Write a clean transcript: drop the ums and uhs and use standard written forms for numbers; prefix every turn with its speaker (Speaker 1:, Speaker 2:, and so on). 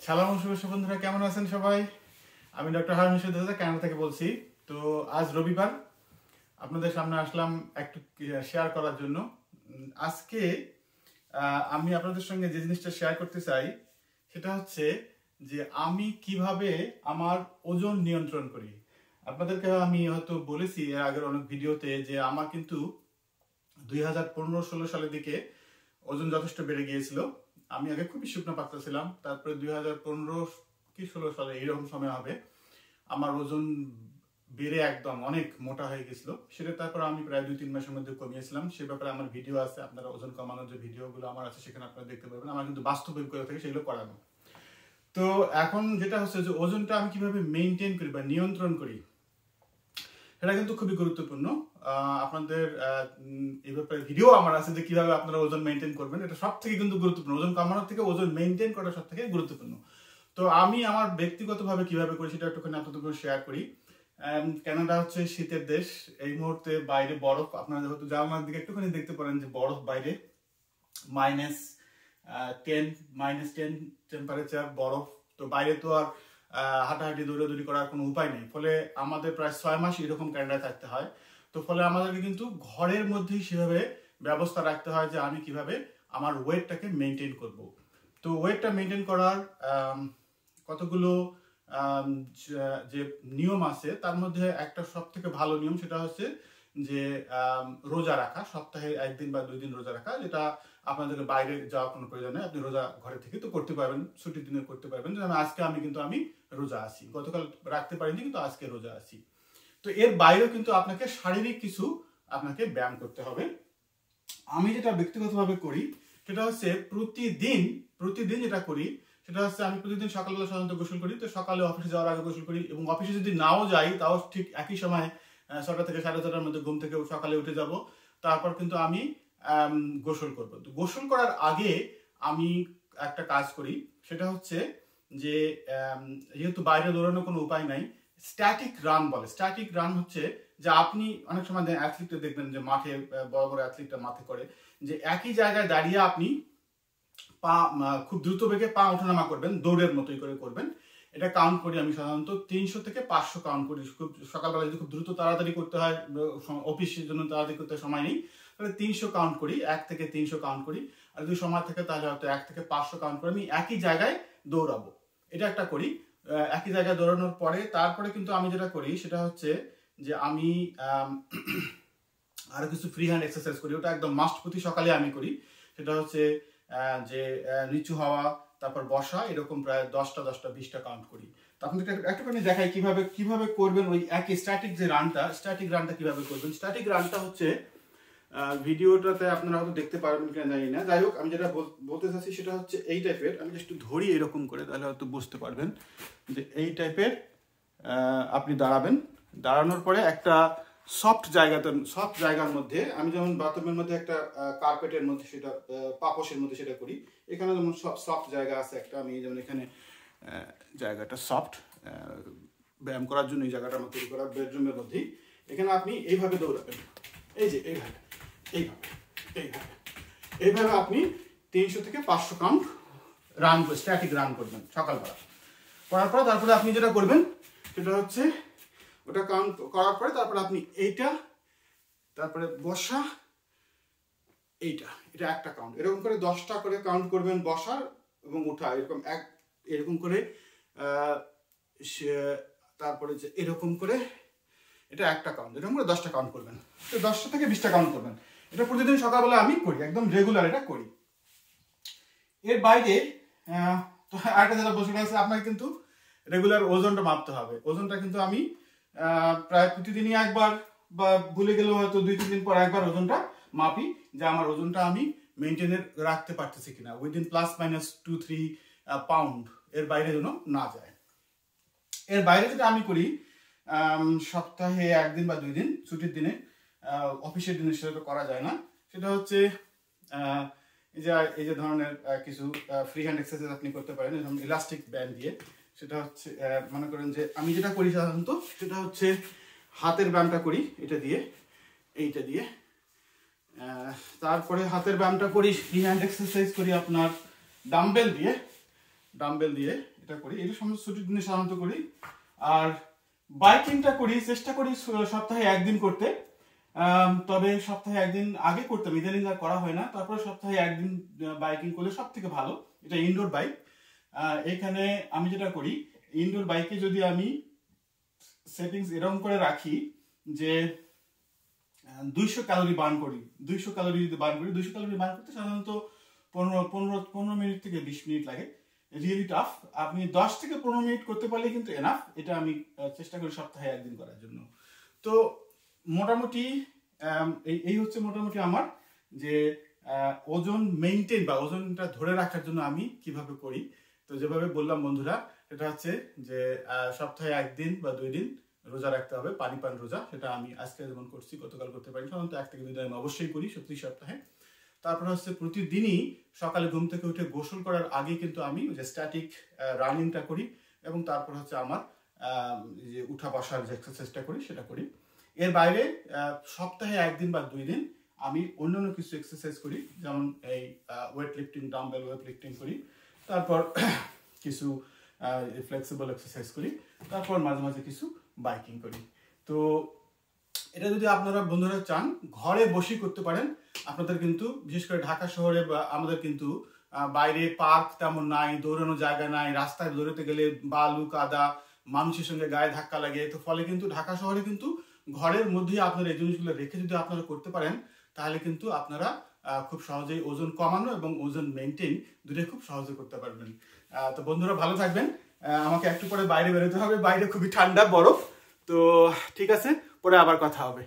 Speaker 1: সালাম শুভেচ্ছা বন্ধুরা, কেমন আছেন সবাই? আমি ডক্টর হারুন কানাডা থেকে বলছি। তো আজ রবিবার, আপনাদের সামনে আসলাম একটু শেয়ার করার জন্য। আজকে আমি আপনাদের সঙ্গে যে জিনিসটা শেয়ার করতে চাই সেটা হচ্ছে যে আমি কিভাবে আমার ওজন নিয়ন্ত্রণ করি। আপনাদেরকে আমি হয়তো বলেছি এর আগের অনেক ভিডিওতে যে আমার কিন্তু 2015-16 সালের দিকে ওজন যথেষ্ট বেড়ে গিয়েছিল। আমি আগে খুবই শুকনো পাতলা ছিলাম, তারপরে 2015 কি 16 সালে এইরকম সময় হবে আমার ওজন বেড়ে একদম অনেক মোটা হয়ে গেছিল। সেটা তারপর আমি প্রায় 2-3 মাসের মধ্যে কমিয়েছিলাম। সে ব্যাপারে আমার ভিডিও আছে, আপনারা ওজন কমানোর যে ভিডিওগুলো আমার আছে সেখানে আপনারা দেখতে পাবেন। আমার কিন্তু বাস্তব অভিজ্ঞতা থেকে সেগুলো করানো। তো এখন যেটা হচ্ছে যে ওজনটা আমি কিভাবে মেনটেন করি বা নিয়ন্ত্রণ করি, এটা কিন্তু খুবই গুরুত্বপূর্ণ। আপনাদের এই ব্যাপারে ভিডিও আমার আছে যে কিভাবে আপনারা ওজন মেনটেন করবেন। এটা সব থেকে কিন্তু গুরুত্বপূর্ণ। ওজন কমানোর থেকে ওজন মেনটেন করা সব থেকে গুরুত্বপূর্ণ। তো আমি আমার ব্যক্তিগতভাবে কিভাবে করি সেটা একটুখানি আপনাদের শেয়ার করি। কানাডা হচ্ছে শীতের দেশ। এই মুহূর্তে বাইরে বরফ, আপনারা হয়তো জানালার দিকে একটুখানি দেখতে পারেন যে বরফ বাইরে, -10 টেম্পারেচার, বরফ। তো বাইরে তো আর হাঁটাহাঁটি দৌড়াদৌড়ি করার কোনো উপায় নেই। ফলে আমাদের প্রায় 6 মাস এরকম কানাডায় থাকতে হয়। তো ফলে আমাদেরকে কিন্তু ঘরের মধ্যেই সেভাবে ব্যবস্থা রাখতে হয় যে আমি কিভাবে আমার ওয়েটটাকে মেনটেন করব। তো ওয়েটটা মেনটেন করার কতগুলো যে নিয়ম আছে, তার মধ্যে একটা সব থেকে ভালো নিয়ম সেটা হচ্ছে যে রোজা রাখা, সপ্তাহে 1 দিন বা 2 দিন রোজা রাখা, যেটা আপনাদেরকে বাইরে যাওয়ার কোনো প্রয়োজন নেই। আপনি রোজা ঘরে থেকে তো করতে পারবেন, ছুটির দিনে করতে পারবেন। যেমন আজকে আমি রোজা আছি, গতকাল রাখতে পারিনি কিন্তু আজকে রোজা আছি। তো এর বাইরেও কিন্তু আপনাকে শারীরিক কিছু আপনাকে ব্যায়াম করতে হবে। আমি যেটা ব্যক্তিগতভাবে করি সেটা হচ্ছে প্রতিদিন যেটা করি সেটা হচ্ছে আমি প্রতিদিন সকালবেলা সাধারণত গোসল করি। তো সকালে অফিসে যাওয়ার আগে গোসল করি, এবং অফিসে যদি নাও যাই তাও ঠিক একই সময় 6টা থেকে 6:30টার মধ্যে ঘুম থেকে সকালে উঠে যাব। তারপর কিন্তু আমি গোসল করব। তো গোসল করার আগে আমি একটা কাজ করি, সেটা হচ্ছে যে যেহেতু বাইরে দৌড়ানোর কোনো উপায় নাই, স্ট্যাটিক রান বলে। স্ট্যাটিক রান হচ্ছে যে আপনি অনেক সময় অ্যাথলিটদের দেখবেন যে মাঠে, বড় বড় অ্যাথলিটরা মাঠে করে যে একই জায়গায় দাঁড়িয়ে আপনি পা খুব দ্রুত বেগে পা ওঠানামা করবেন, দৌড়ের মতোই করে করবেন। এটা কাউন্ট করি আমি সাধারণত 300 থেকে 500 কাউন্ট করি। খুব সকালবেলা যদি খুব দ্রুত তাড়াতাড়ি করতে হয়, অফিসের জন্য তাড়াতাড়ি করতে সময় নেই, তাহলে 300 কাউন্ট করি, 1 থেকে 300 কাউন্ট করি। আর যদি সময় থাকে তাহলে হয়তো 1 থেকে 500 কাউন্ট করে আমি একই জায়গায় দৌড়াবো। এটা একটা করি। একই জায়গায় দৌড়ানোর পরে তারপরে কিন্তু আমি যেটা করি সেটা হচ্ছে যে আমি আরো কিছু ফ্রি হ্যান্ড এক্সারসাইজ করি। ওটা একদম মাস্ট প্রতি সকালে আমি করি। সেটা হচ্ছে যে নিচু হওয়া, তারপর বসা, এরকম প্রায় 10টা 20টা কাউন্ট করি। তো আপনাদের একটুখানি দেখাই কিভাবে করবেন ওই একই স্ট্যাটিক রানটা কিভাবে করবেন। স্ট্যাটিক রানটা হচ্ছে ভিডিওটাতে আপনারা হয়তো দেখতে পারবেন কিনা জানি না। যাই হোক, আমি যেটা বলতে চাচ্ছি সেটা হচ্ছে এই টাইপের। আমি একটু ধরি এরকম করে, তাহলে হয়তো বুঝতে পারবেন যে এই টাইপের আপনি দাঁড়াবেন। দাঁড়ানোর পরে একটা সফট জায়গার মধ্যে, আমি যেমন বাথরুমের মধ্যে একটা কার্পেটের মধ্যে সেটা, পাপোশের মধ্যে সেটা করি। এখানে যেমন সফট জায়গা আছে একটা, আমি যেমন এখানে জায়গাটা সফট, ব্যায়াম করার জন্য এই জায়গাটা আমার তৈরি করা বেডরুমের মধ্যেই। এখানে আপনি এইভাবে দৌড়াবেন, এই যে এইভাবে আপনি 300 থেকে 500 কাউন্ট স্ট্যাটিক রান করবেন সকালবেলা। করার পরে তারপরে আপনি যেটা করবেন সেটা হচ্ছে ওটা কাউন্ট করার পরে তারপরে আপনি এইটা, তারপরে বসা, এটা একটা কাউন্ট, এরকম করে 10টা করে কাউন্ট করবেন বসার এবং ওঠা, এরকম করে তারপরে যে এরকম করে এটা একটা কাউন্ট, এরকম করে 10টা কাউন্ট করবেন। তো 10টা থেকে 20টা কাউন্ট করবেন। এটা প্রতিদিন সকালবেলা আমি করি, একদম রেগুলার এটা করি। এর বাইরে তো আরেকটা যেটা বসে আছে, আপনাকে কিন্তু রেগুলার ওজনটা মাপতে হবে। ওজনটা কিন্তু আমি প্রায় প্রতিদিনই একবার, বা ভুলে গেলেও হয়তো 2-3 দিন পর একবার ওজনটা মাপি, যে আমার ওজনটা আমি মেনটেনে রাখতে পারতেছি কিনা, উইদিন +-2-3 পাউন্ড, এর বাইরে যেন না যায়। এর বাইরে যেটা আমি করি, সপ্তাহে 1 দিন বা 2 দিন, ছুটির দিনে, অফিসের দিনে সেটা করা যায় না, সেটা হচ্ছে এই যে ধরনের কিছু ফ্রি হ্যান্ড এক্সারসাইজ আপনি করতে পারেন, যেমন ইলাস্টিক ব্যান্ড দিয়ে। সেটা হচ্ছে মনে করেন যে আমি যেটা করি সাধারণত সেটা হচ্ছে হাতের ব্যায়ামটা করি এইটা দিয়ে। তারপরে হাতের ব্যায়ামটা করি, ফ্রি হ্যান্ড এক্সারসাইজ করি আপনার ডাম্বেল দিয়ে। ডাম্বেল দিয়ে এটা করি, এটা সমস্ত ছুটির দিনে সাধারণত করি। আর বাইকিংটা করি, চেষ্টা করি সপ্তাহে একদিন করতে, তবে সপ্তাহে একদিন আগে করতাম, ইদানিং আর করা হয় না। তারপরে সপ্তাহে একদিন বাইকিং করলে সব থেকে ভালো। এটা ইনডোর বাইক। এখানে আমি যেটা করি, ইনডোর বাইকে যদি আমি সেটিংস এরকম করে রাখি যে 200 ক্যালোরি বার্ন করি, 200 ক্যালোরি যদি বার্ন করি, 200 ক্যালোরি বার্ন করতে সাধারণত 15 মিনিট থেকে 20 মিনিট লাগে। Really tough. আপনি 10 থেকে 15 মিনিট করতে পারলে কিন্তু এনাফ। এটা আমি চেষ্টা করি সপ্তাহে একদিন করার জন্য। তো মোটামুটি এই হচ্ছে মোটামুটি আমার যে ওজন মেইনটেইন বা ওজনটা ধরে রাখার জন্য আমি কিভাবে করি। তো যেভাবে বললাম বন্ধুরা, এটা হচ্ছে যে সপ্তাহে একদিন বা 2 দিন রোজা রাখতে হবে, পানি পান রোজা। সেটা আমি আজকে যেমন করছি, গতকাল করতে পারি, সাধারণত 1 থেকে 2 দিন আমি অবশ্যই করি 70 সপ্তাহে। তারপর হচ্ছে প্রতিদিনই সকালে ঘুম থেকে উঠে গোসল করার আগে কিন্তু আমি যে স্ট্যাটিক রানিংটা করি, এবং তারপর হচ্ছে আমার যে উঠা বসার যে এক্সারসাইজটা করি সেটা করি। এর বাইরে সপ্তাহে একদিন বা 2 দিন আমি অন্যান্য কিছু এক্সারসাইজ করি, যেমন এই weight lifting, dumbbell weight lifting করি, তারপর কিছু ফ্লেক্সিবল এক্সারসাইজ করি, তারপর মাঝে মাঝে কিছু বাইকিং করি। তো এটা যদি আপনারা বন্ধুরা চান ঘরে বসে করতে পারেন। আপনাদের কিন্তু বিশেষ করে ঢাকা শহরে বা আমাদের কিন্তু বাইরে পার্ক তেমন নাই, দৌড়ানোর জায়গা নাই, রাস্তায় দৌড়াতে গেলে বালু কাদা, মানুষের সঙ্গে গায়ে ধাক্কা লাগে। তো ফলে কিন্তু ঢাকা শহরে কিন্তু ঘরের মধ্যেই আপনারা এই জিনিসগুলো রেখে যদি আপনারা করতে পারেন, তাহলে কিন্তু আপনারা খুব সহজেই ওজন কমানো এবং ওজন মেনটেন দুটোই খুব সহজে করতে পারবেন। তো বন্ধুরা ভালো থাকবেন। আমাকে একটু পরে বাইরে বেরোতে হবে, বাইরে খুবই ঠান্ডা, বরফ। তো ঠিক আছে, পরে আবার কথা হবে।